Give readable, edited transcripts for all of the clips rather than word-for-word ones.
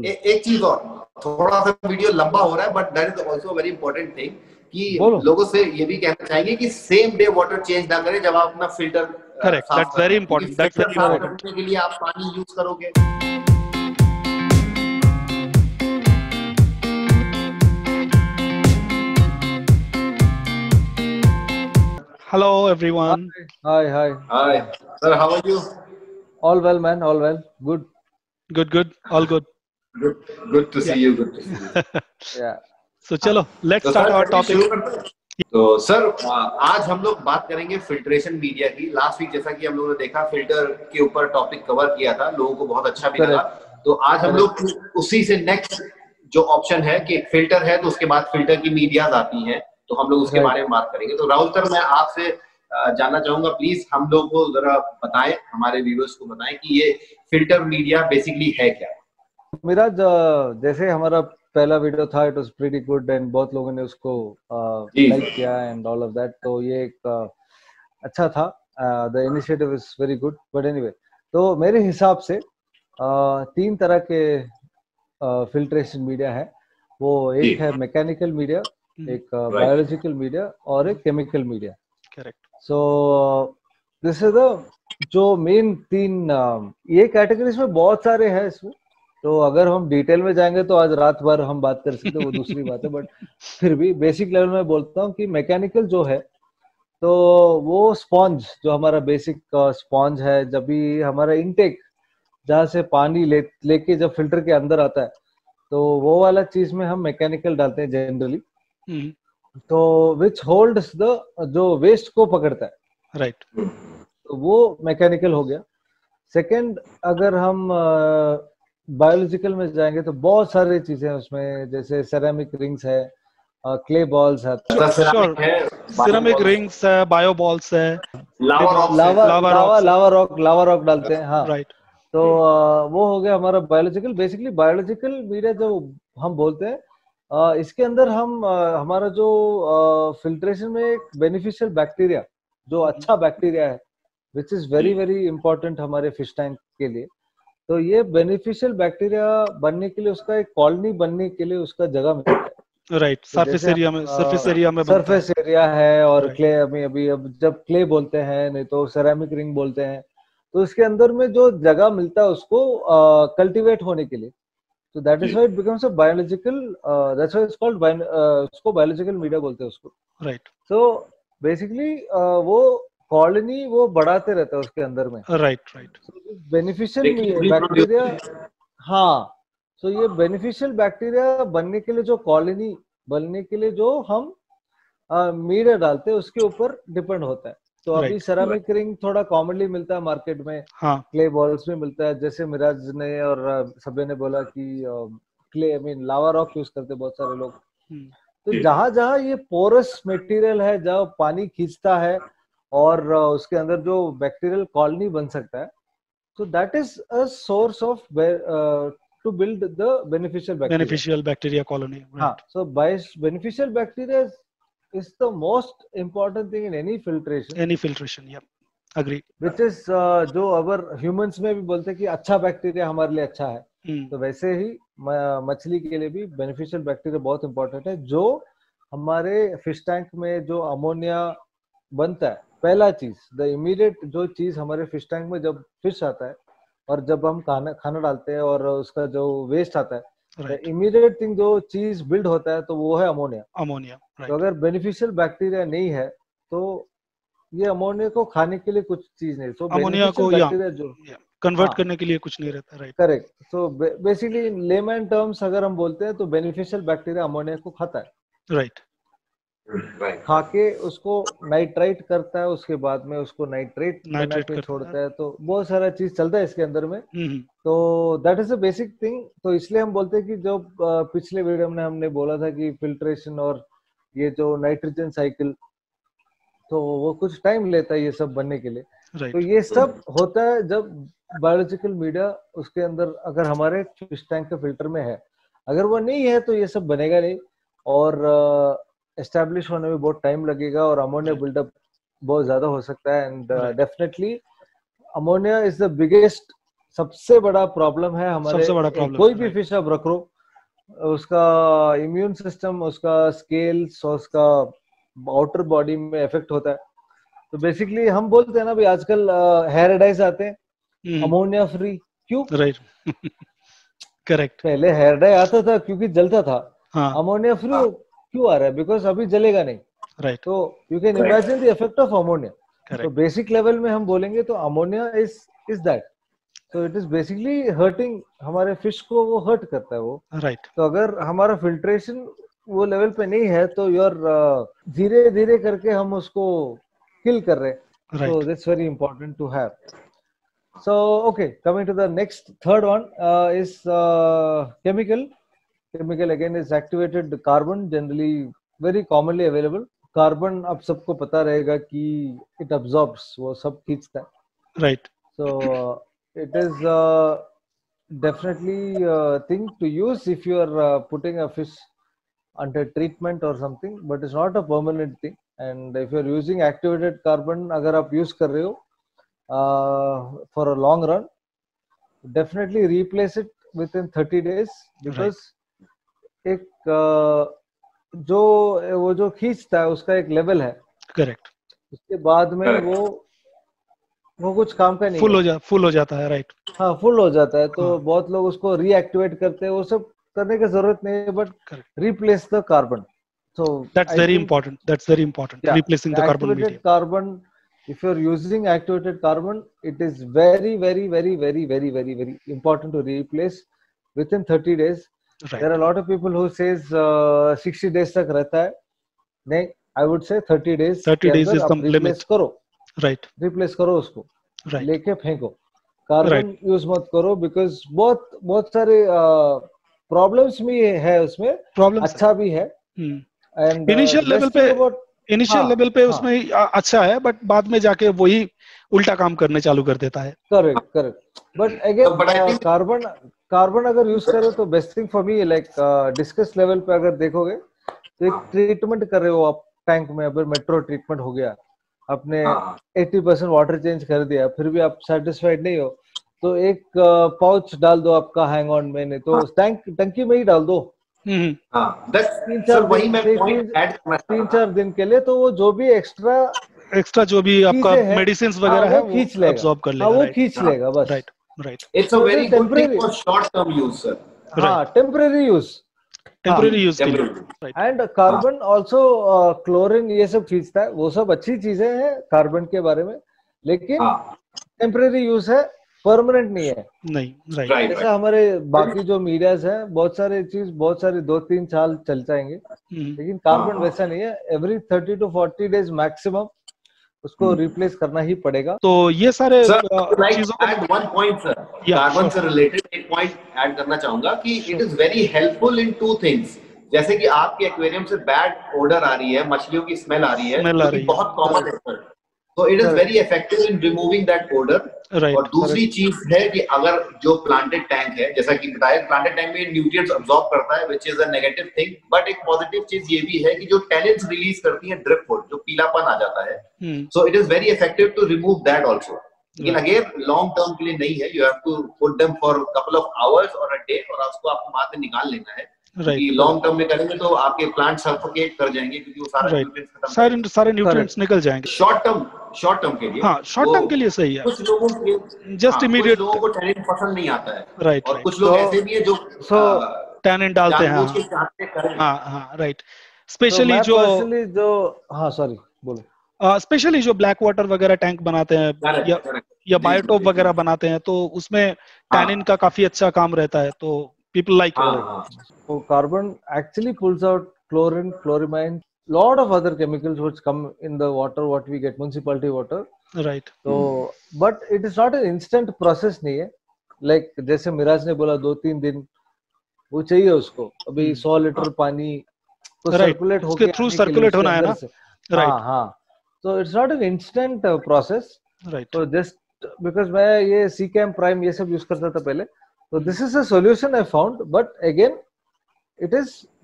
एक चीज और, थोड़ा सा वीडियो लंबा हो रहा है but that is also very important thing कि लोगों से ये भी कहना चाहेंगे कि सेम डे वाटर चेंज ना करें जब आप अपना filter That's very important. That's very important. करने के लिए आप पानी यूज करोगे। Hello everyone. Hi. Sir, how are you? All well, man. All well. Good. Good. All good. Good to see you. Good to see you. Yeah. So चलो, let's start our topic. तो sir आज हम लोग बात करेंगे filtration media की। Last week जैसा कि हम लोगों ने देखा फिल्टर के ऊपर टॉपिक कवर किया था, लोगों को बहुत अच्छा भी लगा। तो आज हम लोग उसी से नेक्स्ट जो ऑप्शन है कि फिल्टर है तो उसके बाद फिल्टर की मीडियाज आती हैं, तो हम लोग उसके बारे में बात करेंगे। तो राहुल सर, मैं आपसे जानना चाहूंगा, प्लीज हम लोग को जरा बताएं, हमारे व्यूअर्स को बताएं कि ये फिल्टर मीडिया बेसिकली है क्या। मेरा जैसे हमारा पहला वीडियो था, it was pretty good and बहुत लोगों ने उसको लाइक किया एंड ऑल ऑफ दैट, तो ये एक अच्छा था। The initiative is very good. But anyway, तो मेरे हिसाब से 3 तरह के फिल्ट्रेशन मीडिया है। वो एक है मैकेनिकल मीडिया, एक बायोलॉजिकल मीडिया और एक chemical media. Correct. So this is the जो मेन 3 ये कैटेगरीज में बहुत सारे हैं इसमें, तो अगर हम डिटेल में जाएंगे तो आज रात भर हम बात कर सकते हैं, वो दूसरी बात है। बट फिर भी बेसिक लेवल में बोलता हूँ कि मैकेनिकल जो है, तो वो स्पॉन्ज जो हमारा बेसिक स्पॉन्ज है, जब भी हमारा इनटेक जहाँ से पानी लेके जब फिल्टर के अंदर आता है, तो वो वाला चीज में हम मैकेनिकल डालते हैं जनरली, तो विच होल्ड्स द जो वेस्ट को पकड़ता है, राइट। तो वो मैकेनिकल हो गया। सेकंड, अगर हम बायोलॉजिकल में जाएंगे तो बहुत सारी चीजें हैं उसमें, जैसे सेरामिक रिंग्स है, क्ले बॉल्स है, सिरेमिक रिंग्स है, बायो बॉल्स है, लावा रॉक डालते हैं। हाँ, राइट। तो वो हो गया हमारा बायोलॉजिकल। बेसिकली बायोलॉजिकल मीडिया जो हम बोलते हैं, इसके अंदर हम हमारा जो फिल्ट्रेशन में एक बेनिफिशियल बैक्टीरिया, जो अच्छा बैक्टीरिया है, which is very very important हमारे फिश टैंक के लिए। तो ये बेनिफिशियल बैक्टीरिया बनने के लिए, उसका एक कॉलोनी बनने के लिए उसका जगह मिलता है, राइट। सरफेस एरिया में सरफेस एरिया है। और क्ले, अभी अब जब क्ले बोलते हैं, नहीं तो सेरामिक रिंग बोलते हैं, तो इसके अंदर में जो जगह मिलता है उसको कल्टीवेट होने के लिए, तो that is why it becomes a biological, that's why it's called, उसको बायोलॉजिकल मीडिया बोलते हैं उसको, राइट। सो बेसिकली वो कॉलोनी वो बढ़ाते रहता है उसके अंदर में, राइट। बेनिफिशियल बैक्टीरिया, हाँ। सो ये बेनिफिशियल बैक्टीरिया बनने के लिए, जो कॉलोनी बनने के लिए जो हम मीडिया डालते हैं, उसके ऊपर डिपेंड होता है। तो अभी सेरामिक रिंग थोड़ा कॉमनली मिलता है मार्केट में, क्ले बॉल्स में मिलता है, जैसे मिराज ने और सभी ने बोला कि clay, I mean lava rock use करते बहुत सारे लोग। तो जहां जहां ये पोरस मटेरियल है, जहां पानी खींचता है और उसके अंदर जो बैक्टीरियल कॉलोनी बन सकता है, so that is a source of to build the beneficial bacteria colony, right? So beneficial bacteria is the most important thing in any filtration, yeah, agree, which is जो अगर humans में भी बोलते हैं कि अच्छा बैक्टीरिया हमारे लिए अच्छा है, तो वैसे ही मछली के लिए भी बेनिफिशियल बैक्टीरिया बहुत इंपॉर्टेंट है। जो हमारे फिश टैंक में जो अमोनिया बनता है, पहला चीज, द इमीडिएट जो चीज हमारे फिश टैंक में जब फिश आता है और जब हम खाना डालते हैं और उसका जो वेस्ट आता है, द इमीडिएट थिंग जो चीज बिल्ड होता है, तो वो है अमोनिया। तो अगर बेनिफिशियल बैक्टीरिया नहीं है, तो ये अमोनिया को खाने के लिए कुछ चीज नहीं, तो अमोनिया को बैक्टीरिया जो कन्वर्ट करने के लिए कुछ नहीं रहता, राइट। करेक्ट। तो बेसिकली लेमैन टर्म्स अगर हम बोलते हैं, तो बेनिफिशियल बैक्टीरिया अमोनिया को खाता है, राइट। खा के उसको नाइट्राइट करता है, उसके बाद में उसको नाइट्रेट बना के छोड़ता है, तो बहुत सारा चीज चलता है इसके अंदर में। तो that is a basic thing. तो इसलिए हम बोलते हैं कि जो पिछले वीडियो में हमने बोला था कि फिल्ट्रेशन और ये जो नाइट्रोजन साइकिल, तो वो कुछ टाइम लेता है ये सब बनने के लिए। तो ये सब होता है जब बायोलॉजिकल मीडिया उसके अंदर अगर हमारे फिश टैंक के फिल्टर में है। अगर वो नहीं है तो ये सब बनेगा नहीं, और एस्टैब्लिश होने में बहुत टाइम लगेगा, और अमोनिया बिल्डअप बहुत ज्यादा हो सकता है। And definitely ammonia is the biggest सबसे बड़ा प्रॉब्लम है हमारे। सबसे बड़ा प्रॉब्लम कोई भी फिश आप रख लो, उसका इम्यून सिस्टम, उसका स्केल्स और उसका आउटर बॉडी में इफेक्ट होता है। तो बेसिकली हम बोलते हैं ना भाई, आजकल हेयर डाइज आते हैं अमोनिया फ्री। क्यों? Right, correct. पहले हेयर डाई आता था क्योंकि जलता था। हाँ, अमोनिया फ्री क्यों आ रहा है? बिकॉज अभी जलेगा नहीं। राइट, तो you can imagine the effect of ammonia. तो करेक्ट, बेसिक लेवल में हम बोलेंगे तो अमोनिया इज दैट। तो इट इज बेसिकली हर्टिंग हमारे फिश को, वो हर्ट करता है वो। राइट, तो अगर हमारा फिल्ट्रेशन वो लेवल पे नहीं है तो योर धीरे धीरे करके हम उसको किल कर रहे हैं। So that's very important to have. So okay, coming to the next third one is chemical. Chemical again is activated carbon, generally very commonly available. Carbon अब सबको पता रहेगा कि it absorbs, वो सब खींचता है. right. So it is definitely a thing to use if you are putting a fish under treatment or something, but it's not a permanent thing. And if you're using activated carbon, अगर आप use कर रहे हो for a long run, definitely replace it within 30 days because एक जो वो जो खींचता है उसका एक लेवल है, करेक्ट, उसके बाद में वो कुछ काम का नहीं, फुल हो जाता है, राइट। हाँ, फुल हो जाता है। तो बहुत लोग उसको रीएक्टिवेट करते हैं, वो सब करने की जरूरत नहीं है, but replace the carbon. So that's very important. That's very important. Yeah, Replacing the carbon activated medium. carbon. If you're using activated carbon, it is very, very, very, very, very, very, very important to replace within 30 days. Right. There are a lot of people who says 60 days तक रहता है. नहीं, I would say 30 days. 30 days is the limit. करो. Right. Replace करो उसको. Right. लेके फेंको. Carbon use मत करो because बहुत सारे प्रॉब्लम्स भी है उसमें. अच्छा भी है. इनिशियल लेवल पे उसमें अच्छा है, बट बाद में जाके वही उल्टा काम करने चालू कर देता है। करेक्ट। बट अगेन कार्बन अगर यूज करो तो best thing for me, like discuss level पे अगर देखोगे तो एक ट्रीटमेंट कर रहे हो आप टैंक में, अगर मेट्रो ट्रीटमेंट हो गया, आपने 80% वाटर चेंज कर दिया, फिर भी आप सेटिस्फाइड नहीं हो, तो एक पाउच डाल दो आपका हैंग ऑन में, नहीं तो टंकी में ही डाल दो। 3-4 दिन के लिए, तो वो जो भी एक्स्ट्रा जो भी आपका मेडिसिन वगैरह है वो खींच लेगा, अब्सॉर्ब कर लेगा, वो खींच लेगा बस। Right. It's a very good thing for short term use sir. हाँ, टेम्परेरी यूज के लिए। एंड कार्बन ऑल्सो, क्लोरीन, ये सब खींचता है, वो सब अच्छी चीजें हैं कार्बन के बारे में, लेकिन टेम्परेरी यूज है, परमानेंट नहीं है। नहीं, राइट। जैसा हमारे बाकी जो मीडियाज है, बहुत सारे 2-3 साल चल जाएंगे, लेकिन कार्बन वैसा नहीं है। एवरी 30 to 40 days मैक्सिमम उसको रिप्लेस करना ही पड़ेगा। तो ये सारे चीजों को add one point sir, carbon से रिलेटेड एक पॉइंट ऐड करना चाहूंगा कि it is very helpful in 2 things. जैसे कि आपके एक्वेरियम से बैड ओडर आ रही है, मछलियों की स्मेल आ रही है, जो बहुत कॉमन है सर, तो it is very effective in removing that odour. और दूसरी चीज है कि अगर जो प्लांटेड टैंक है, जैसा कि बताया, प्लांटेड टैंक में न्यूट्रिएंट्स अब्सॉर्ब करता है, which is a negative thing, but एक पॉजिटिव चीज ये भी है कि जो टैनिन्स रिलीज करती है ड्रिप फुड, जो पीलापन आ जाता है, so it is very effective to remove that also. लेकिन अगेन लॉन्ग टर्म के लिए नहीं है, you have to put them for couple of hours और अ डे, और उसको आपको बाद में निकाल लेना है। लॉन्ग टर्म में करेंगे तो आपके प्लांट सफोकेट कर जाएंगे, क्योंकि वो सारे न्यूट्रिएंट्स सारे न्यूट्रिएंट्स निकल जाएंगे। शॉर्ट टर्म के लिए, हाँ, शॉर्ट टर्म के लिए सही है। कुछ लोगों के जस्ट इमीडिएट, कुछ लोगों को टैनिन पसंद नहीं आता है, राइट, और कुछ लोग ऐसे भी है जो टैनिन डालते हैं। हाँ, राइट। स्पेशली स्पेशली जो ब्लैक वाटर वगैरह टैंक बनाते हैं या बायोटॉप वगैरह बनाते हैं, तो उसमें टैनिन का काफी अच्छा काम रहता है, तो people like it. So carbon actually pulls out chlorine, chloramine, lot of other chemicals which come in the water what we get, municipality water. Right. So but it is not an instant process नहीं है, like जैसे मिराज ने बोला 2-3 दिन वो चाहिए उसको, अभी 100 लीटर पानी तो सर्कुलेट होके थ्रू सर्कुलेट होना है ना, हाँ, so it's not an instant process. Right. So just because मैं ये CCAM Prime ये सब यूज करता था पहले, so this is a solution I found, but again it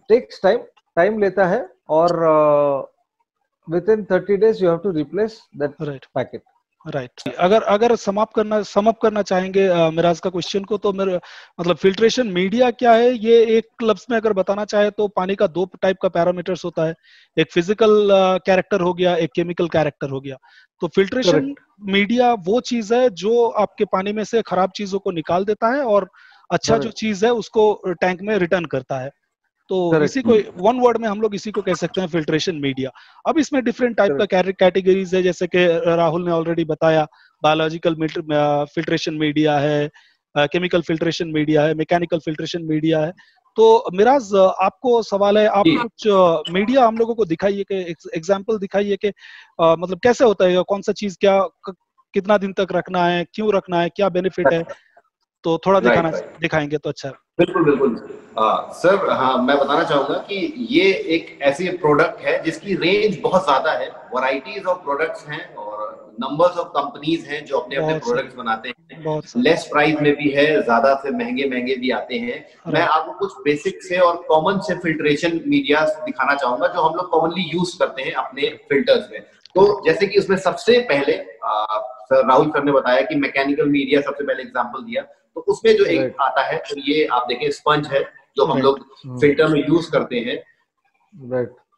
takes time लेता है, और within 30 days you have to replace that packet. Right. अगर समअप करना चाहेंगे मिराज का क्वेश्चन को, तो मेरे मतलब फिल्ट्रेशन मीडिया क्या है, ये एक लफ्ज में अगर बताना चाहे तो पानी का दो टाइप का पैरामीटर्स होता है, एक फिजिकल कैरेक्टर हो गया, एक केमिकल कैरेक्टर हो गया। तो फिल्ट्रेशन मीडिया वो चीज है जो आपके पानी में से खराब चीजों को निकाल देता है और अच्छा जो चीज है उसको टैंक में रिटर्न करता है। तो इसी को वन वर्ड में हम लोग इसी को कह सकते हैं फिल्ट्रेशन मीडिया। अब इसमें डिफरेंट टाइप का कैटेगरीज है, जैसे कि राहुल ने ऑलरेडी बताया, बायोलॉजिकल फिल्ट्रेशन मीडिया है, केमिकल फिल्ट्रेशन मीडिया है, मैकेनिकल फिल्ट्रेशन मीडिया है। तो मिराज आपको सवाल है, आप कुछ मीडिया हम लोगों को दिखाइए, कि एग्जाम्पल दिखाइए कि मतलब कैसे होता है, कौन सा चीज क्या कितना दिन तक रखना है, क्यों रखना है, क्या बेनिफिट है, तो थोड़ा दिखाएंगे तो अच्छा है। बिल्कुल बिल्कुल सर। हाँ, मैं बताना चाहूंगा कि ये एक ऐसी प्रोडक्ट है जिसकी रेंज बहुत ज्यादा है, वैरायटीज ऑफ प्रोडक्ट्स हैं और नंबर्स ऑफ कंपनीज हैं जो अपने अपने प्रोडक्ट्स बनाते हैं। लेस प्राइस में भी है, ज्यादा से महंगे भी आते हैं। मैं आपको कुछ बेसिक से और कॉमन से फिल्ट्रेशन मीडिया दिखाना चाहूंगा जो हम लोग कॉमनली यूज करते हैं अपने फिल्टर्स में। तो जैसे कि उसमें सबसे पहले सर राहुल सर ने बताया कि मैकेनिकल मीडिया सबसे पहले एग्जांपल दिया, तो उसमें जो एक आता है, तो ये आप देखें स्पंज है जो हम लोग फिल्टर में यूज करते हैं।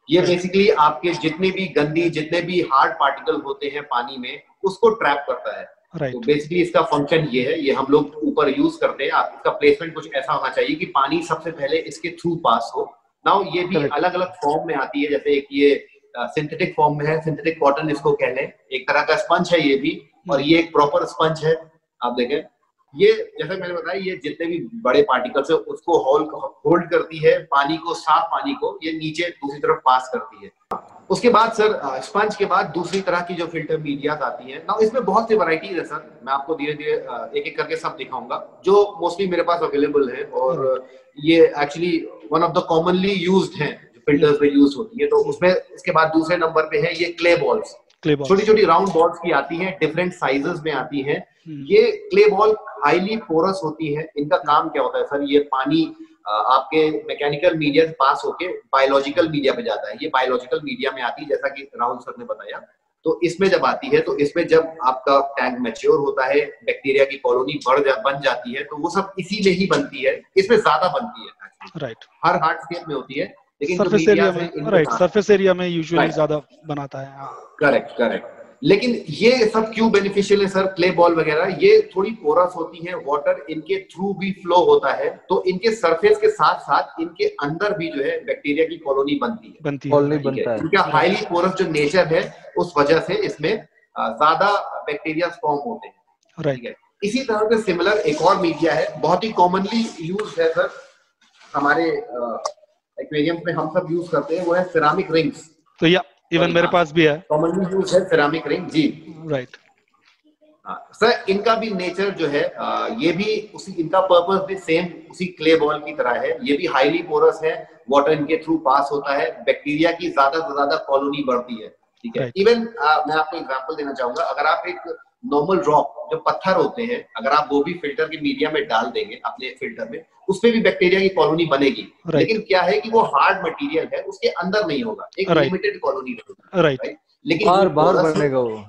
ये बेसिकली आपके जितने भी हार्ड पार्टिकल होते हैं पानी में, उसको ट्रैप करता है। तो बेसिकली इसका फंक्शन ये है, ये हम लोग ऊपर यूज करते हैं। इसका प्लेसमेंट कुछ ऐसा होना चाहिए कि पानी सबसे पहले इसके थ्रू पास हो। नाउ ये भी अलग अलग फॉर्म में आती है, जैसे एक ये सिंथेटिक फॉर्म में है, सिंथेटिक कॉटन इसको कह लें, एक तरह का स्पंज है ये भी, और ये एक प्रॉपर स्पंज है। आप देखें, ये जैसे मैंने बताया, ये जितने भी बड़े पार्टिकल्स है उसको होल्ड करती है, पानी को, साफ पानी को ये नीचे दूसरी तरफ पास करती है। उसके बाद सर स्पंज के बाद दूसरी तरह की जो फिल्टर मीडिया आती है ना, इसमें बहुत सी वैरायटीज है सर। मैं आपको धीरे धीरे एक एक करके सब दिखाऊंगा जो मोस्टली मेरे पास अवेलेबल है, और ये actually one of the commonly used हैं जो फिल्टर्स में यूज होती है। तो उसमें इसके बाद दूसरे नंबर पे है ये क्ले बॉल्स। छोटी छोटी राउंड बॉल्स की आती हैं, डिफरेंट साइजेस में आती हैं। ये क्ले बॉल हाईली पोरस होती है। इनका काम क्या होता है सर, ये पानी आपके मैकेनिकल मीडिया से पास होके बायोलॉजिकल मीडिया पे जाता है। ये बायोलॉजिकल मीडिया में आती है, जैसा कि राहुल सर ने बताया। तो इसमें जब आती है, तो इसमें जब आपका टैंक मैच्योर होता है, बैक्टीरिया की कॉलोनी बन जाती है, तो वो सब इसी में ही बनती है। इसमें ज्यादा बनती है, राइट, हर हार्डस्केप में होती है, लेकिन सरफेस एरिया में, राइट, सरफेस एरिया में यूजुअली ज्यादा बनाता है। करेक्ट। लेकिन ये सब क्यों बेनिफिशियल है सर, क्ले बॉल वगैरह, ये थोड़ी पोरस होती है, वाटर इनके थ्रू भी फ्लो होता है, तो इनके सरफेस के साथ साथ इनके अंदर भी जो है बैक्टीरिया की कॉलोनी बनती है। इनका हाईली पोरस जो नेचर है, उस वजह से इसमें ज्यादा बैक्टीरिया फॉर्म होते हैं, ठीक है। इसी तरह से सिमिलर एक और मीडिया है, बहुत ही कॉमनली यूज है सर, हमारे एक्वेरियम में हम सब यूज करते हैं, वो है सिरामिक रिंग्स। तो या इवन मेरे पास भी है, कॉमनली यूज है सिरामिक रिंग जी, राइट। सर इनका भी नेचर जो है, ये भी इनका पर्पस भी सेम उसी क्ले बॉल की तरह है। ये भी हाईली पोरस है, वाटर इनके थ्रू पास होता है, बैक्टीरिया की ज्यादा से ज्यादा कॉलोनी बढ़ती है, ठीक है। इवन मैं आपको एग्जांपल देना चाहूंगा, अगर आप एक नॉर्मल रॉक, जो पत्थर होते हैं, अगर आप वो भी फिल्टर के मीडिया में डाल देंगे अपने फिल्टर में, उसमें भी बैक्टीरिया की कॉलोनी बनेगी, लेकिन क्या है कि वो हार्ड मटेरियल है, उसके अंदर नहीं होगा, एक लिमिटेड कॉलोनी रहेगी, राइट। लेकिन बाहर बनेगा वो।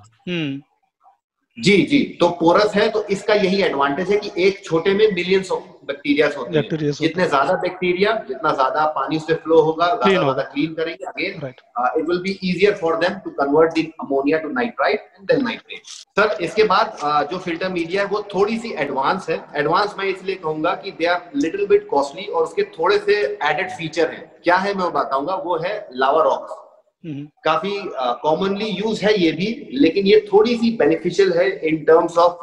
जी, तो पोरस है, तो इसका यही एडवांटेज है कि एक छोटे में मिलियंस ऑफ बैक्टीरिया होते हैं। जितने ज्यादा बैक्टीरिया, जितना ज्यादा पानी उससे फ्लो होगा, ज्यादा क्लीन करेंगे, again it will be easier for them to convert the ammonia to nitrite and then nitrate. Sir इसके बाद जो फिल्टर मीडिया है वो थोड़ी सी एडवांस है। एडवांस मैं इसलिए कहूंगा कि they are little bit costly, और उसके थोड़े से एडेड फीचर हैं। क्या है मैं बताऊंगा, वो है लावा रॉक्स। काफी कॉमनली यूज है ये भी, लेकिन ये थोड़ी सी बेनिफिशियल है in terms of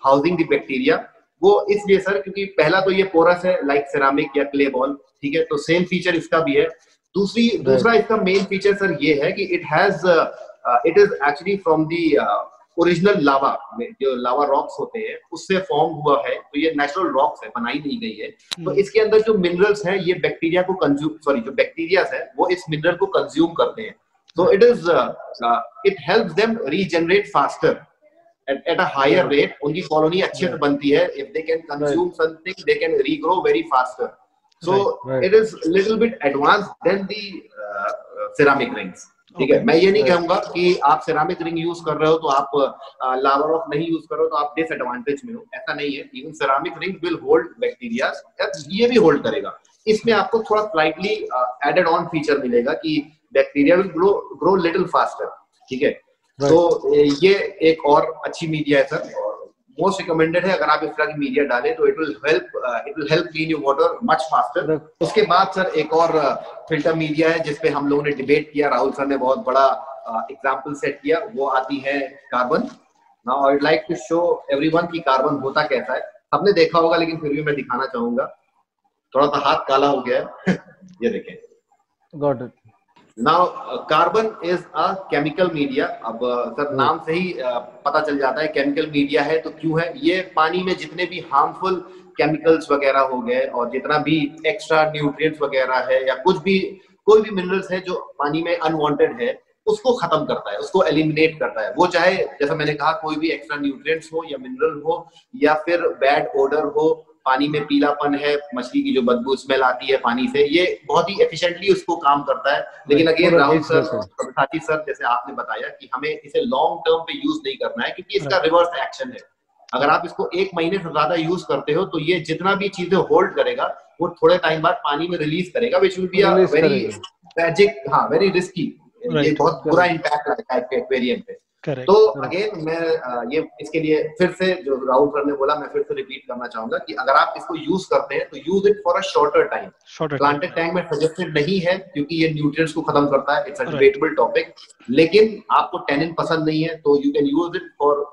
housing the bacteria. वो इसलिए सर क्योंकि पहला तो ये पोरस है, लाइक सिरामिक या क्ले बॉल, ठीक है, तो सेम फीचर इसका भी है। दूसरा इसका मेन फीचर सर ये है कि it is actually from the original lava, जो लावा रॉक्स होते हैं उससे फॉर्म हुआ है, तो ये नेचुरल रॉक्स है, बनाई नहीं गई है। तो इसके अंदर जो मिनरल्स हैं, ये बैक्टीरिया को जो बैक्टीरिया है वो इस मिनरल को कंज्यूम करते हैं। तो it helps them regenerate faster at a higher rate. उनकी कॉलोनी अच्छे से बनती है। If they can consume something, they can regrow very faster. So it is little bit advanced than the ceramic rings. ठीक है, मैं ये नहीं कहूंगा कि आप सिरामिक रिंग यूज कर रहे हो तो आप लावा रॉक नहीं यूज कर रहे हो तो आप डिसएडवांटेज में हो, ऐसा नहीं है। Even ceramic ring will hold bacteria, ये भी होल्ड करेगा। इसमें आपको थोड़ा स्लाइटली एडेड ऑन फीचर मिलेगा कि bacteria will grow little faster, ठीक है। तो ये एक और अच्छी मीडिया है सर, और मोस्ट रिकमेंडेड है। अगर आप इस तरह की मीडिया डालें तो it will help clean your water much faster. उसके बाद सर एक और फिल्टर मीडिया है जिसपे हम लोगों ने डिबेट किया, राहुल सर ने बहुत बड़ा एग्जांपल सेट किया, वो आती है carbon. Now I would like to show everyone कि कार्बन होता कैसा है। सबने देखा होगा लेकिन फिर भी मैं दिखाना चाहूंगा, थोड़ा सा हाथ काला हो गया है ये देखें। Got it. Now carbon is a chemical media. अब सर नाम से ही पता चल जाता है केमिकल मीडिया है तो क्यों है। ये पानी में जितने भी हार्मफुल केमिकल्स वगैरह हो गए और जितना भी एक्स्ट्रा न्यूट्रिएंट्स वगैरह है या कुछ भी कोई भी मिनरल्स है जो पानी में अनवांटेड है उसको खत्म करता है, उसको एलिमिनेट करता है। वो चाहे जैसा मैंने कहा कोई भी एक्स्ट्रा न्यूट्रिएंट्स हो या मिनरल हो या फिर बैड ओडर हो, पानी में पीलापन है, मछली की जो बदबू स्मेल आती है पानी से, ये बहुत ही एफिशिएंटली उसको काम करता है। लेकिन अगेन राहुल सर, साथी सर, जैसे आपने बताया कि हमें इसे लॉन्ग टर्म पे यूज नहीं करना है क्योंकि इसका रिवर्स एक्शन है। अगर आप इसको 1 महीने से ज्यादा यूज करते हो तो ये जितना भी चीजें होल्ड करेगा वो थोड़े टाइम बाद पानी में रिलीज करेगा, which will be a very tragic, very risky. ये बहुत बुरा इम्पैक्ट आता है एक्वेरियम पे। तो अगेन मैं ये इसके लिए फिर से जो राहुल सर ने बोला मैं फिर से रिपीट करना चाहूंगा कि अगर आप इसको यूज करते हैं तो use it for a shorter time. Planted tank में सजेस्टेड नहीं है क्योंकि ये न्यूट्रिएंट्स को खत्म करता है, इट्स अ डिबेटेबल टॉपिक। लेकिन आपको टैनिन पसंद नहीं है तो you can use it for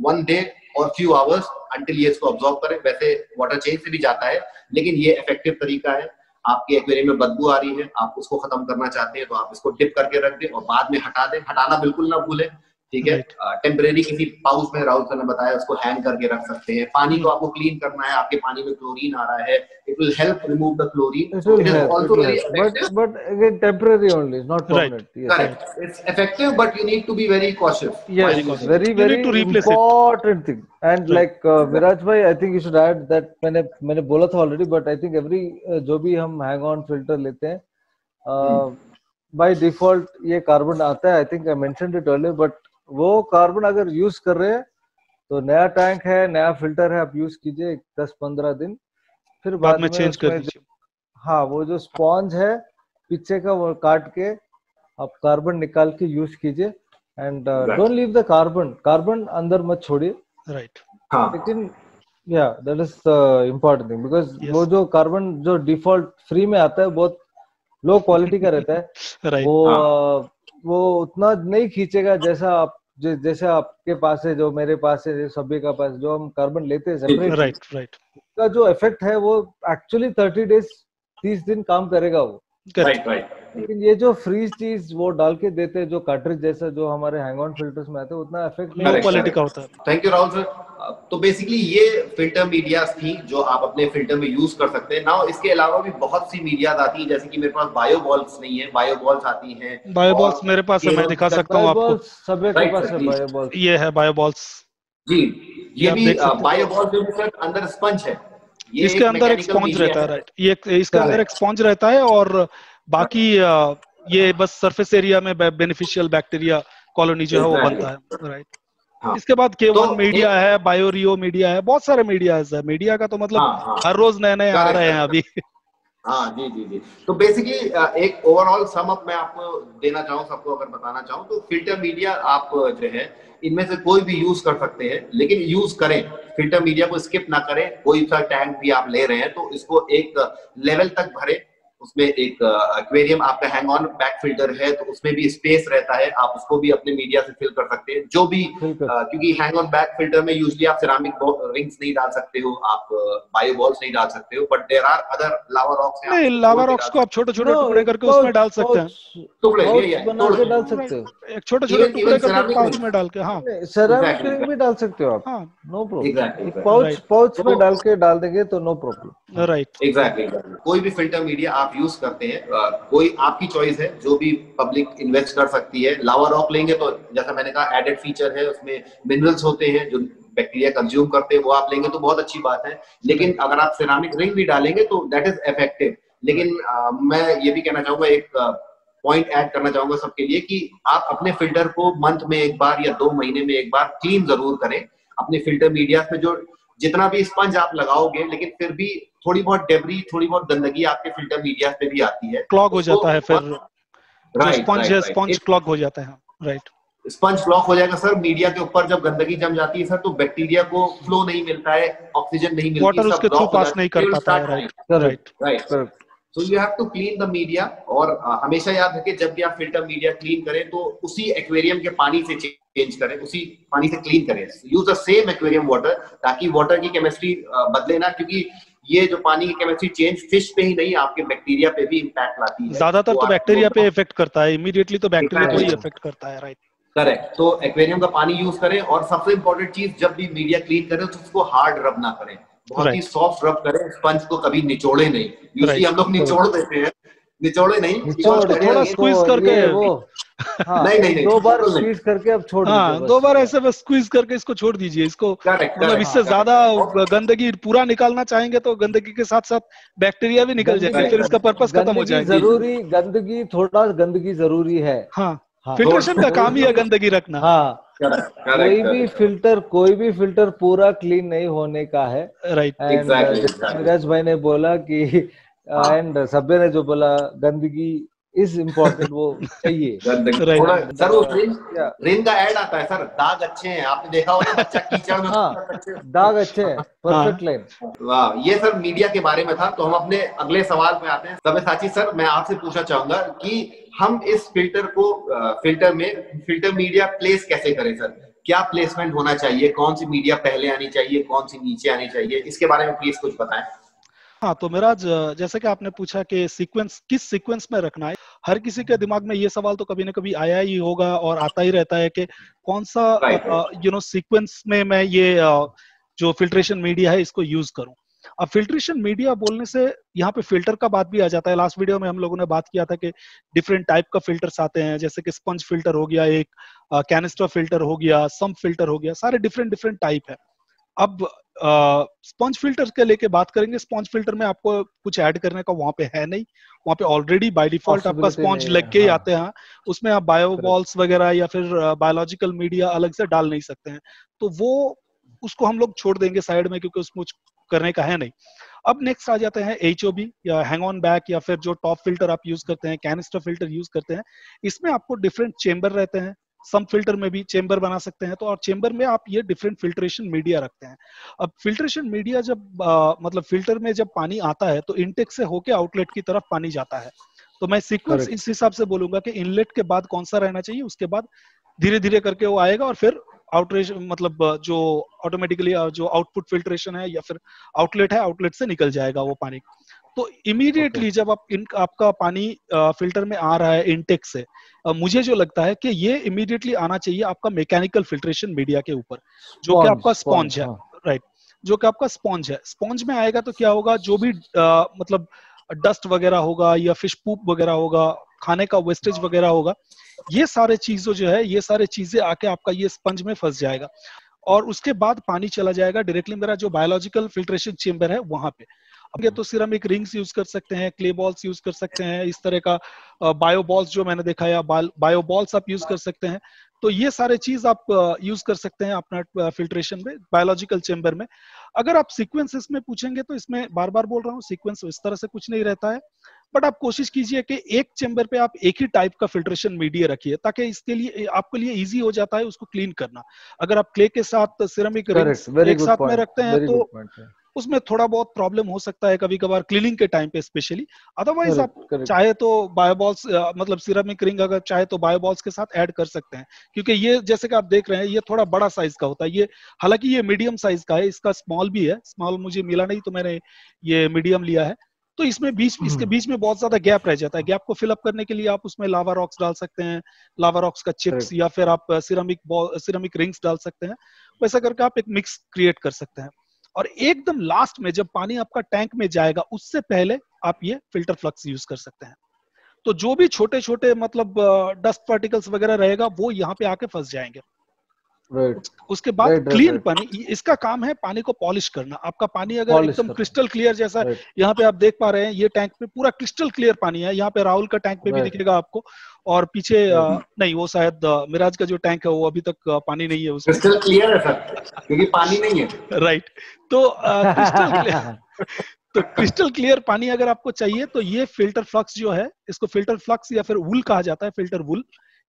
1 day और फ्यू आवर्स अंटिल ये इसको ऑब्जॉर्व करे। वैसे वाटर चेंज से भी जाता है लेकिन ये इफेक्टिव तरीका है। आपके एक्वेरियम में बदबू आ रही है, आप उसको खत्म करना चाहते हैं तो आप इसको डिप करके रख दें और बाद में हटा दें। हटाना बिल्कुल ना भूलें, ठीक है। टेम्परेरी किसी पाउच में राहुल सर ने बताया उसको हैंग करके रख सकते हैं। पानी को आपको क्लीन करना है, आपके पानी में क्लोरीन आ रहा है, it will help remove the chlorine. It is also very effective but again temporary only, not permanent. Yes. Correct. It's effective but you need to be very cautious. Yes, very important thing. And like Viraj bhai, I think you should add that मैंने बोला था already, but I think every जो भी हम hang on filter लेते हैं by default ये carbon आता है। I think I mentioned it earlier, but वो कार्बन अगर यूज कर रहे हैं तो नया टैंक है, नया फिल्टर है, आप यूज कीजिए 10-15 दिन, फिर बाद में चेंज कर दीजिए। हाँ, वो जो स्पॉन्ज है पीछे का वो काट के आप कार्बन निकाल के यूज कीजिए। And don't leave the carbon अंदर मत छोड़िए। राइट। लेकिन या that is the important thing because वो जो कार्बन जो डिफॉल्ट फ्री में आता है बहुत लो क्वालिटी का रहता है। वो उतना नहीं खींचेगा जैसे आपके पास है, जो मेरे पास है, सभी का पास जो हम कार्बन लेते हैं सेपरेट। राइट। का जो इफेक्ट है वो एक्चुअली 30 दिन काम करेगा वो। राइट। लेकिन ये जो फ्रीज चीज वो डाल के देते हैं जो कार्ट्रिज जैसा जो हमारे हैंग ऑन फिल्टर्स में आते हैं उतना इफेक्ट नहीं क्वालिटी का होता है। Thank you Rahul sir. तो बेसिकली ये फिल्टर मीडियाज थी जो आप अपने फिल्टर में यूज कर सकते हैं। नाउ इसके अलावा भी बहुत सी मीडियाज आती हैं, जैसे कि मेरे पास बायो बॉल्स नहीं है, बायो बॉल्स आती हैं। बायो बॉल्स मेरे पास है, मैं दिखा सकता हूँ आपको। सभी के पास है बायो बॉल्स। ये है बायो बॉल्स जी, ये भी बायो बॉल्स जो सर अंदर स्पंज है, इसके अंदर एक स्पॉन्ज रहता है। राइट, ये इसके अंदर एक स्पॉन्ज रहता है और बाकी ये बस सरफेस एरिया में बेनिफिशियल बैक्टीरिया कॉलोनी जो है वो बनता है। राइट। इसके बाद K1 मीडिया है, बायोरियो मीडिया है, बहुत सारे मीडिया है। मीडिया का तो मतलब हर रोज नए आ रहे हैं अभी। हाँ जी। तो बेसिकली एक ओवरऑल सम अप मैं आपको देना चाहूँ, सबको अगर बताना चाहूँ तो फिल्टर मीडिया आप जो है इनमें से कोई भी यूज कर सकते हैं, लेकिन यूज करें, फिल्टर मीडिया को स्किप ना करें। कोई सा टैंक भी आप ले रहे हैं तो इसको एक लेवल तक भरे। उसमें एक एक्वेरियम आपका हैंग ऑन बैक फिल्टर है तो उसमें भी स्पेस रहता है, आप उसको भी अपने मीडिया से फिल कर सकते हैं जो भी क्योंकि हैंग ऑन बैक फिल्टर में यूजुअली आप सिरामिक रिंग्स नहीं डाल सकते हो, आप बायो बॉल्स नहीं डाल सकते हो, but there are other lava rocks. नहीं, लावा रॉक्स को आप छोटे-छोटे टुकड़े करके उसमें डाल सकते हैं। टुकड़े बना के डाल सकते हो, एक छोटे-छोटे टुकड़े करके पाउच में डाल के। हाँ, सिरामिक रिंग भी डाल सकते हो आप। हाँ, नो प्रॉब्लम। पाउच में डाल देंगे तो नो प्रॉब्लम। Right, exactly. कोई भी फिल्टर मीडिया आप यूज करते हैं, कोई आपकी चॉइस है, जो भी पब्लिक इन्वेस्ट कर सकती है। लावा रॉक लेंगे तो जैसा मैंने कहा एडेड फीचर है, उसमें मिनरल्स होते हैं जो बैक्टीरिया कंज्यूम करते हैं, वो आप लेंगे तो बहुत अच्छी बात है। लेकिन अगर आप सिरामिक रिंग भी डालेंगे तो दैट इज इफेक्टिव। लेकिन मैं ये भी कहना चाहूंगा, एक पॉइंट ऐड करना चाहूंगा सबके लिए कि आप अपने फिल्टर को मंथ में एक बार या 2 महीने में एक बार क्लीन जरूर करें। अपने फिल्टर मीडिया पे जो जितना भी स्पंज आप लगाओगे, लेकिन फिर भी थोड़ी बहुत डेब्री, थोड़ी बहुत गंदगी आपके फिल्टर मीडिया पे भी आती है, क्लॉग हो जाता है, फिर जो स्पंज है स्पंज क्लॉग हो जाता है। राइट, स्पंज ब्लॉक हो जाएगा सर। मीडिया के ऊपर जब गंदगी जम जाती है सर, तो बैक्टीरिया को फ्लो नहीं मिलता है, ऑक्सीजन नहीं मिलती, वाटर सब उसके थ्रू ब्लॉक हो पास जाता नहीं कर पाता है। Right correct right. So you have to clean the media. और हमेशा याद रखिए, जब भी आप फिल्टर मीडिया क्लीन करें तो उसी एक्वेरियम के पानी से चेंज करें, उसी पानी से क्लीन करें। Use the same aquarium water, ताकि वाटर की केमिस्ट्री बदले ना, क्योंकि ये जो पानी की केमिस्ट्री चेंज फिश पे ही नहीं, आपके बैक्टीरिया पे भी इम्पैक्ट लाती है। ज्यादातर तो बैक्टीरिया पे इफेक्ट करता है, इमीडिएटली तो बैक्टीरिया को ही इफेक्ट करता है। Right, correct. तो एक्वेरियम का पानी यूज करें, और सबसे इंपॉर्टेंट चीज, जब भी मीडिया क्लीन करें तो उसको हार्ड रब ना करें, बहुत ही सॉफ्ट रब करें। स्पंज को कभी निचोड़े नहीं। यूजली हम लोग निचोड़ देते हैं, निचोड़े नहीं, थोड़ा स्क्वीज करके वो नहीं 2 बार स्क्वीज करके अब छोड़ दीजिए। 2 बार ऐसे बस स्क्वीज करके इसको छोड़ दीजिए। इसको मतलब इससे ज्यादा गंदगी पूरा निकालना चाहेंगे तो गंदगी के साथ साथ बैक्टीरिया भी निकल जाएंगे, फिर इसका पर्पस खत्म हो जाएगा। गंदगी जरूरी है। हाँ, फिल्ट्रेशन का काम ही है गंदगी रखना। हाँ, कोई भी फिल्टर पूरा क्लीन नहीं होने का है। राइट, मिराज भाई ने बोला कि एंड सभ्य ने जो बोला, गंदगी इज इम्पोर्टेंट, वो चाहिए। सर वो रेन का ऐड आता है सर, दाग अच्छे हैं, आपने देखा होगा बच्चा कीचड़ में। दाग अच्छे हैं, परफेक्ट लाइन। वाह, ये सर मीडिया के बारे में था। तो हम अपने अगले सवाल पे आते हैं। सब्यसाची सर, मैं आपसे पूछना चाहूंगा कि हम इस फिल्टर को फिल्टर मीडिया प्लेस कैसे करें सर? क्या प्लेसमेंट होना चाहिए? कौन सी मीडिया पहले आनी चाहिए, कौन सी नीचे आनी चाहिए? इसके बारे में प्लीज कुछ बताएं। हाँ, तो मेरा जैसे कि आपने पूछा कि सीक्वेंस किस सीक्वेंस में रखना है, हर किसी के दिमाग में ये सवाल तो कभी ना कभी आया ही होगा और आता ही रहता है कि कौन सा सीक्वेंस में मैं ये जो फिल्ट्रेशन मीडिया है इसको यूज करूं। अब फिल्ट्रेशन मीडिया बोलने से यहाँ पे फिल्टर का बात भी आ जाता है। लास्ट वीडियो में हम लोगों ने बात किया था कि डिफरेंट टाइप का फिल्टर्स आते हैं, जैसे कि स्पंज फिल्टर हो गया, एक कैनिस्टर फिल्टर हो गया, सम्प फिल्टर हो गया, सारे डिफरेंट टाइप है। अब स्पंज फिल्टर के लेके बात करेंगे। स्पंज फिल्टर में आपको कुछ ऐड करने का वहां पे है नहीं, वहां पे ऑलरेडी बाय डिफॉल्ट आपका स्पंज लग के ही आते हैं। उसमें आप बायो बॉल्स वगैरह या फिर बायोलॉजिकल मीडिया अलग से डाल नहीं सकते हैं, तो वो उसको हम लोग छोड़ देंगे साइड में, क्योंकि उसमें कुछ करने का है नहीं। अब नेक्स्ट आ जाते हैं HOB या हैंग ऑन बैक, या फिर जो टॉप फिल्टर आप यूज करते हैं, कैनिस्टर फिल्टर यूज करते हैं। इसमें आपको डिफरेंट चेंबर रहते हैं। सम फिल्टर में भी चेंबर बना सकते हैं, तो और चेंबर में आप ये डिफरेंट फिल्ट्रेशन मीडिया रखते हैं। अब फिल्ट्रेशन मीडिया जब मतलब फिल्टर में जब पानी आता है तो इनटेक से होके आउटलेट की तरफ पानी जाता है। तो मैं सीक्वेंस इस हिसाब से बोलूंगा कि इनलेट के बाद कौन सा रहना चाहिए, उसके बाद धीरे धीरे करके वो आएगा, और फिर आउटरेज मतलब जो ऑटोमेटिकली जो आउटपुट फिल्ट्रेशन है या फिर आउटलेट है, आउटलेट से निकल जाएगा वो पानी। तो इमीडिएटली जब आपका पानी फिल्टर में आ रहा है इनटेक से, मुझे जो लगता है कि ये इमीडिएटली आना चाहिए आपका मैकेनिकल फिल्ट्रेशन मीडिया के ऊपर, जो कि आपका स्पॉन्ज है। राइट, जो कि आपका स्पॉन्ज है। स्पॉन्ज में आएगा तो क्या होगा, जो भी मतलब डस्ट वगैरह होगा या फिश पूप वगैरह होगा, खाने का वेस्टेज वगैरह होगा, ये सारे चीजों जो है, ये सारे चीजें आके आपका ये स्पंज में फंस जाएगा, और उसके बाद पानी चला जाएगा डायरेक्टली मेरा जो बायोलॉजिकल फिल्ट्रेशन चेंबर है वहां पे। अब ये तो सिरेमिक रिंग्स यूज कर सकते हैं, क्ले बॉल्स यूज कर सकते हैं, इस तरह का बायो बॉल्स जो मैंने देखा है, बायो बॉल्स आप यूज कर सकते हैं। तो ये सारे चीज आप यूज कर सकते हैं अपना फिल्ट्रेशन में, बायोलॉजिकल चेंबर में। अगर आप सीक्वेंसेस में पूछेंगे तो इसमें बार बार बोल रहा हूँ, सीक्वेंस इस तरह से कुछ नहीं रहता है, बट आप कोशिश कीजिए कि एक चेंबर पे आप एक ही टाइप का फिल्ट्रेशन मीडिया रखिए, ताकि इसके लिए आपके लिए इजी हो जाता है उसको क्लीन करना। अगर आप क्ले के साथ सिरेमिक रिंग्स एक साथ में रखते हैं तो उसमें थोड़ा बहुत प्रॉब्लम हो सकता है कभी कभार क्लीनिंग के टाइम पे स्पेशली। अदरवाइज आप चाहे तो बायोबॉल्स मतलब सिरेमिक रिंग अगर चाहे तो बायोबॉल्स के साथ ऐड कर सकते हैं, क्योंकि ये जैसे कि आप देख रहे हैं ये थोड़ा बड़ा साइज का होता है। ये हालांकि ये मीडियम साइज का है, इसका स्मॉल भी है, स्मॉल मुझे मिला नहीं तो मैंने ये मीडियम लिया है। तो इसमें इसके बीच में बहुत ज्यादा गैप रह जाता है। गैप को फिल अप करने के लिए आप उसमें लावा रॉक्स डाल सकते हैं, लावा रॉक्स का चिप्स, या फिर आप सिरेमिक रिंग्स डाल सकते हैं। वैसा करके आप एक मिक्स क्रिएट कर सकते हैं। और एकदम लास्ट में जब पानी आपका टैंक में जाएगा उससे पहले आप ये फिल्टर फ्लक्स यूज कर सकते हैं। तो जो भी छोटे छोटे मतलब डस्ट पार्टिकल्स वगैरह रहेगा वो यहाँ पे आके फंस जाएंगे। उसके बाद क्लीन पानी, इसका काम है पानी को पॉलिश करना। आपका पानी अगर एकदम क्रिस्टल क्लियर जैसा, यहाँ पे आप देख पा रहे हैं ये टैंक पे पूरा क्रिस्टल क्लियर पानी है, यहाँ पे राहुल का टैंक पे भी दिखेगा आपको, और पीछे नहीं वो शायद मिराज का जो टैंक है वो अभी तक पानी नहीं है उसमें, क्रिस्टल क्लियर है सर क्योंकि पानी नहीं है। राइट, तो क्रिस्टल क्लियर तो क्रिस्टल क्लियर पानी अगर आपको चाहिए तो ये फिल्टर फ्लक्स जो है, इसको फिल्टर फ्लक्स या फिर वूल कहा जाता है, फिल्टर वूल,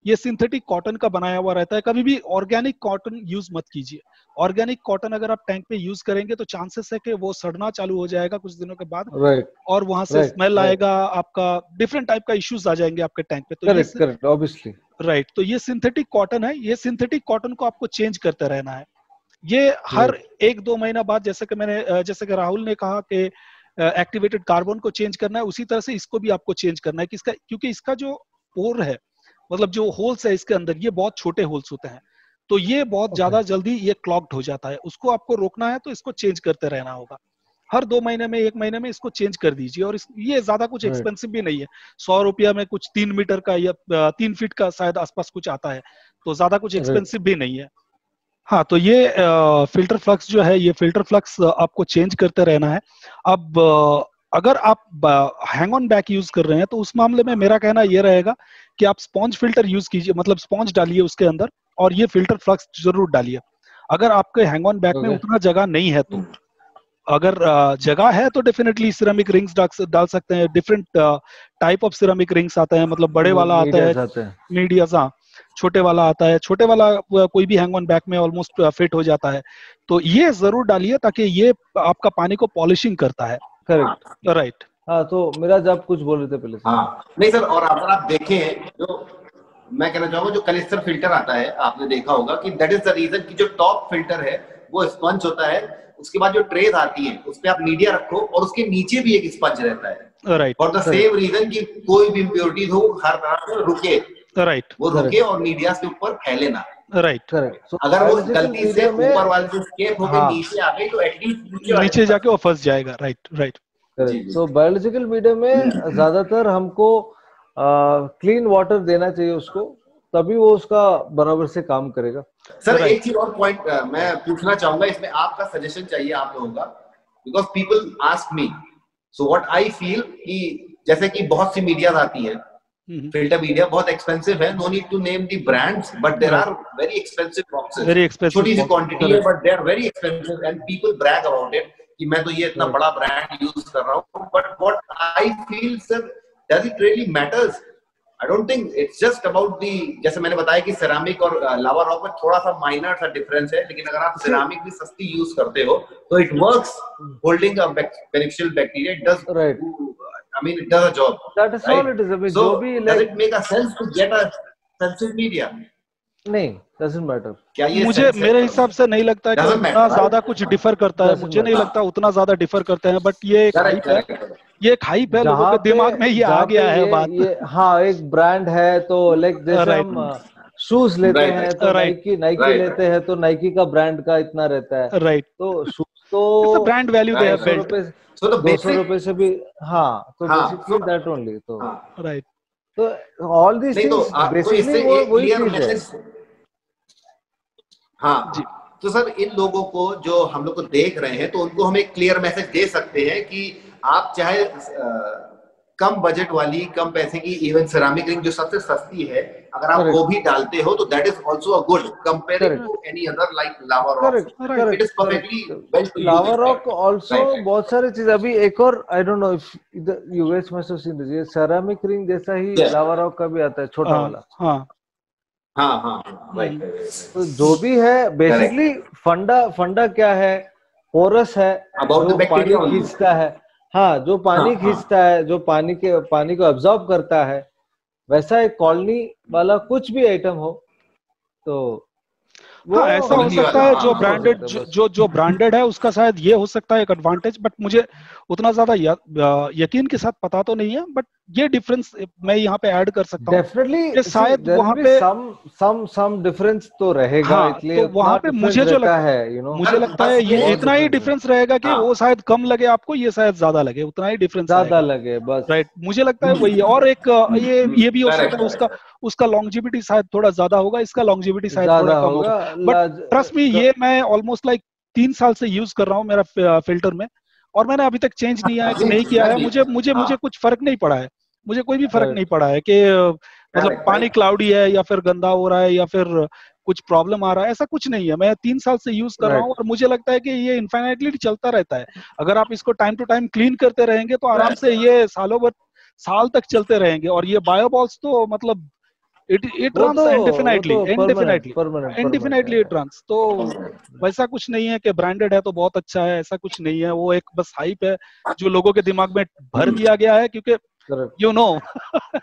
ये सिंथेटिक कॉटन का बनाया हुआ रहता है। कभी भी ऑर्गेनिक कॉटन यूज मत कीजिए। ऑर्गेनिक कॉटन अगर आप टैंक पे यूज करेंगे तो चांसेस है कि वो सड़ना चालू हो जाएगा कुछ दिनों के बाद, और वहां से स्मेल आएगा, आपका डिफरेंट टाइप का इश्यूज आ जाएंगे आपके टैंक पे। तो करेक्ट ऑब्वियसली राइट। तो ये सिंथेटिक कॉटन है, ये सिंथेटिक कॉटन को आपको चेंज करते रहना है। ये हर 1-2 महीना बाद, जैसे कि राहुल ने कहा कि एक्टिवेटेड कार्बन को चेंज करना है, उसी तरह से इसको भी आपको चेंज करना है। किसका? क्योंकि इसका जो पोर है, मतलब जो होल्स है इसके अंदर, ये बहुत छोटे होल्स होते हैं, तो ये बहुत ज्यादा जल्दी ये क्लॉग्ड हो जाता है। उसको आपको रोकना है तो इसको चेंज करते रहना होगा। हर 2 महीने में, 1 महीने में इसको चेंज कर दीजिए। और ये ज्यादा कुछ एक्सपेंसिव भी नहीं है, 100 रुपया में कुछ 3 मीटर का या 3 फीट का शायद आसपास कुछ आता है, तो ज्यादा कुछ एक्सपेंसिव भी नहीं है। हाँ, तो ये फिल्टर फ्लक्स जो है, ये फिल्टर फ्लक्स आपको चेंज करते रहना है। अब अगर आप हैंग ऑन बैक यूज कर रहे हैं तो उस मामले में मेरा कहना ये रहेगा कि आप स्पॉन्ज फिल्टर यूज कीजिए, मतलब स्पॉन्ज डालिए उसके अंदर, और ये फिल्टर फ्लक्स जरूर डालिए। अगर आपके हैंग ऑन बैक में उतना जगह नहीं है तो, अगर जगह है तो डेफिनेटली सिरेमिक रिंग्स डाल सकते हैं। Different type of ceramic rings आते हैं, मतलब बड़े वाला आता है, मीडियम, हाँ, छोटे वाला आता है। छोटे वाला कोई भी हैंग ऑन बैक में ऑलमोस्ट फिट हो जाता है, तो ये जरूर डालिए ताकि ये आपका पानी को पॉलिशिंग करता है। Correct right. हाँ, तो मिराज आप कुछ बोल रहे थे पहले। हाँ नहीं सर, और अगर आप देखें, जो मैं कहना चाहूंगा, जो कलिस्टर फिल्टर आता है आपने देखा होगा कि दैट इज द रीजन कि जो टॉप फिल्टर है वो स्पंज होता है, उसके बाद जो ट्रेज आती है उस पे आप मीडिया रखो और उसके नीचे भी एक स्पंज रहता है। Right. For the same reason कि कोई भी इम्प्योरिटीज हो हर तरह से रुके, राइट, वो रुके और मीडिया के ऊपर फैले ना। Right, correct. अगर वो गलती से ऊपर वाले से स्केप होके नीचे आ गई तो एटलीस्ट नीचे जाके वो फंस जाएगा। Right, right. तो बायोलॉजिकल मीडियम में ज्यादातर हमको क्लीन वाटर देना चाहिए उसको, तभी वो उसका बराबर से काम करेगा। सर एक चीज और पॉइंट मैं पूछना चाहूंगा, इसमें आपका सजेशन चाहिए आप लोगों का, because people ask me, so what I feel कि जैसे कि बहुत सी मीडिया आती है, फिल्टर मीडिया बहुत एक्सपेंसिव है, no need to name the brands, but there are very expensive boxes, very expensive, छोटी सी क्वांटिटी है but they are very expensive and people brag about it कि मैं तो ये इतना बड़ा ब्रांड यूज कर रहा हूँ। But what I feel sir, does it really matters? I don't think it's just about the, जैसे मैंने बताया कि सेरामिक और लावा रॉक में थोड़ा सा माइनर सा डिफरेंस है, लेकिन अगर आप सेरामिक भी सस्ती यूज करते हो तो it works holding a beneficial bacteria, it does, right, I mean it does a job, that is all it is. I mean, so does it make a sense to get a sensitive media? नहीं, doesn't matter. क्या ये मुझे मेरे हिसाब से नहीं लगता है कि उतना ज्यादा कुछ डिफर करता है, मुझे नहीं लगता उतना ज्यादा डिफर करते हैं, बट ये एक हाइप है, लोगों के दिमाग में ये आ गया है बात। ये हाँ, एक ब्रांड है तो लाइक जैसे हम शूज लेते हैं तो नाइकी लेते हैं तो नाइकी का ब्रांड का इतना रहता है, राइट, तो शूज तो brand value they have built, so the 200 रुपए से भी, हाँ, तो बेसिकली दैट ओनली, तो राइट, तो ऑल दिस थिंग्स बेसिकली वही चीज है। हाँ जी, तो सर इन लोगों को जो हम लोग को देख रहे हैं तो उनको हम एक क्लियर मैसेज दे सकते हैं कि आप चाहे कम बजट वाली, कम पैसे की इवन सेरामिक रिंग जो सबसे सस्ती है, अगर आप वो भी डालते हो तो that is also a good comparing to any other like lava rock, it is perfectly well to use. Lava rock also बहुत सारे चीज, अभी एक और I don't know if you guys must have seen this, ये ceramic ring जैसा ही लावा rock का भी आता है, छोटा वाला। हाँ हाँ हाँ, राइट। तो जो भी है बेसिकली फंडा क्या है, पोरस है, जो पानी खींचता है, हाँ, जो पानी खींचता है, जो पानी को अब्सॉर्ब करता है, वैसा एक कॉलोनी वाला कुछ भी आइटम हो तो हाँ, ऐसा हो सकता है। जो ब्रांडेड जो ब्रांडेड है उसका शायद ये हो सकता है एक एडवांटेज, बट मुझे उतना ज्यादा यकीन के साथ पता तो नहीं है, बट ये डिफरेंस मैं यहाँ पे ऐड कर सकता हूँ। डेफिनेटली शायद वहाँ पे सम डिफरेंस तो रहेगा। हाँ, इसलिए तो वहाँ पे मुझे जो लगता है मुझे लगता है ये इतना ही डिफरेंस रहेगा कि वो शायद कम लगे आपको, ये शायद ज्यादा लगे, उतना ही डिफरेंस ज्यादा लगे बस। राइट, मुझे लगता है वही है। और एक ये भी हो सकता है उसका लॉन्जिविटी शायद थोड़ा ज्यादा होगा, इसका लॉन्जिविटी शायद थोड़ा कम होगा। बट ट्रस्ट मी, ये मैं ऑलमोस्ट लाइक 3 साल से यूज कर रहा हूँ मेरा फिल्टर में, और मैंने अभी तक चेंज नहीं किया है। मुझे कुछ फर्क नहीं पड़ा है, मुझे कोई भी फर्क नहीं पड़ा है कि मतलब पानी क्लाउडी है या फिर गंदा हो रहा है या फिर कुछ प्रॉब्लम आ रहा है, ऐसा कुछ नहीं है। मैं 3 साल से यूज कर रहा हूँ और मुझे लगता है कि ये इनफाइनाइटली चलता रहता है। अगर आप इसको टाइम टू टाइम क्लीन करते रहेंगे तो आराम से ये साल तक चलते रहेंगे। और ये बायोबॉल्स तो मतलब it runs indefinitely it runs. तो वैसा कुछ नहीं है कि ब्रांडेड है तो बहुत अच्छा है, ऐसा कुछ नहीं है। वो एक बस हाइप है जो लोगों के दिमाग में भर दिया गया है, क्योंकि you know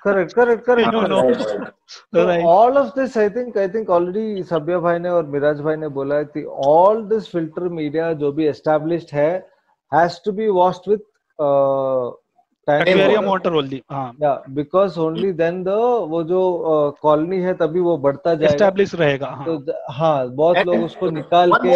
correct you know right. all of this I think already सभ्य भाई ने और मिराज भाई ने बोला है कि all this filter media जो भी established है has to be washed with aquarium water only। हाँ, yeah, because only then the वो जो कॉलोनी है तभी वो बढ़ता जाएगा, एस्टैब्लिश रहेगा। हाँ, तो हाँ बहुत लोग उसको निकाल के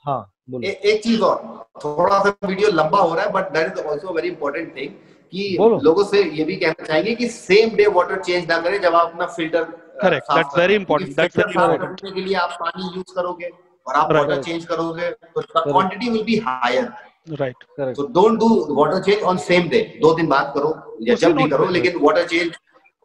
हाँ बोलो। एक चीज और, थोड़ा सा वीडियो लंबा हो रहा है but that is also very important thing कि लोगों से ये भी कहना चाहेंगे कि सेम डे वाटर चेंज ना करें जब आप अपना filter. Correct, that's very important. That's very important. के लिए आप पानी यूज करोगे और आप वाटर चेंज करोगे तो quantity will be higher. Right, so don't do water change on same day, 2 दिन बाद करो या जब भी करो, लेकिन वाटर चेंज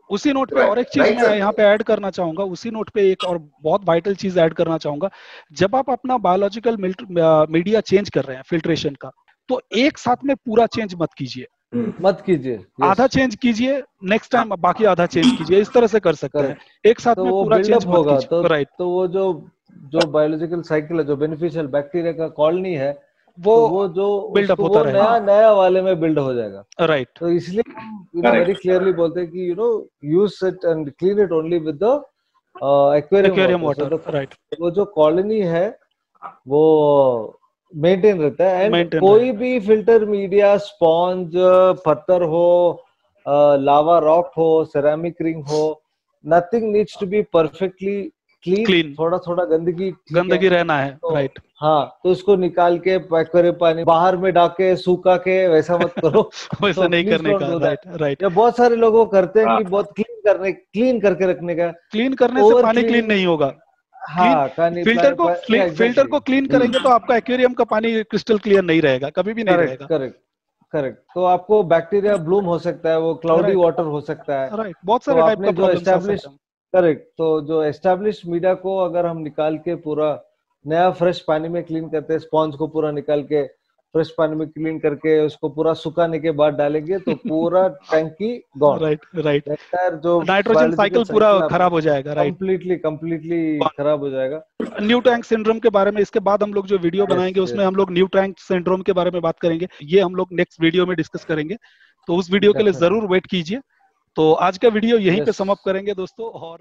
उसी नोट पे। और एक चीज मैं यहाँ पे ऐड करना चाहूंगा, उसी नोट पे एक और बहुत वाइटल चीज ऐड करना चाहूंगा। जब आप अपना बायोलॉजिकल मीडिया चेंज कर रहे हैं फिल्ट्रेशन का, तो एक साथ में पूरा चेंज मत कीजिए, आधा चेंज कीजिए, नेक्स्ट टाइम बाकी आधा चेंज कीजिए। इस तरह से कर सकते हैं, एक साथ में पूरा चेंज होगा तो राइट। तो वो जो बायोलॉजिकल साइकिल है, जो बेनिफिशियल बैक्टीरिया का कॉलोनी है, वो जो बिल्डअप होता रहेगा, नया वाले में बिल्ड हो जाएगा। राइट। तो इसलिए वेरी क्लियरली बोलते हैं कि use it and clean it only with the aquarium water. Right, वो जो कॉलोनी है वो मेंटेन रहता है। एंड कोई भी फिल्टर मीडिया, स्पॉन्ज, पत्थर हो, लावा रॉक हो, सेरामिक रिंग हो, nothing needs to be perfectly clean. थोड़ा गंदगी रहना है। तो, राइट, हाँ, तो उसको निकाल के एक्वेरियम पानी बाहर में डाल के सूखा के वैसा मत करो। वैसा नहीं करने का। राइट। बहुत सारे लोग करते हैं कि बहुत क्लीन करके रखने का। क्लीन करने से पानी क्लीन नहीं होगा। हाँ, फिल्टर को क्लीन करेंगे तो आपका एक्वेरियम का पानी क्रिस्टल क्लियर नहीं रहेगा, कभी भी नहीं रहेगा। करेक्ट। तो आपको बैक्टीरिया ब्लूम हो सकता है, वो क्लाउडी वाटर हो सकता है। राइट, बहुत सारे टाइप का प्रॉब्लम्स आ सकते हैं। करेक्ट। तो जो एस्टैब्लिश मीडिया को अगर हम निकाल के पूरा नया फ्रेश पानी में क्लीन करते हैं, स्पॉन्ज को पूरा निकाल के फ्रेश पानी में क्लीन करके उसको पूरा सुखाने के बाद डालेंगे तो पूरा टैंकी गॉन। राइट। जो नाइट्रोजन साइकिल पूरा खराब हो जाएगा। राइट, कंप्लीटली खराब हो जाएगा। न्यू टैंक सिंड्रोम के बारे में इसके बाद हम लोग जो वीडियो बनाएंगे उसमें हम लोग न्यू टैंक सिंड्रोम के बारे में बात करेंगे। ये हम लोग नेक्स्ट वीडियो में डिस्कस करेंगे, तो उस वीडियो के लिए जरूर वेट कीजिए। तो आज का वीडियो यहीं पे समाप्त करेंगे दोस्तों। और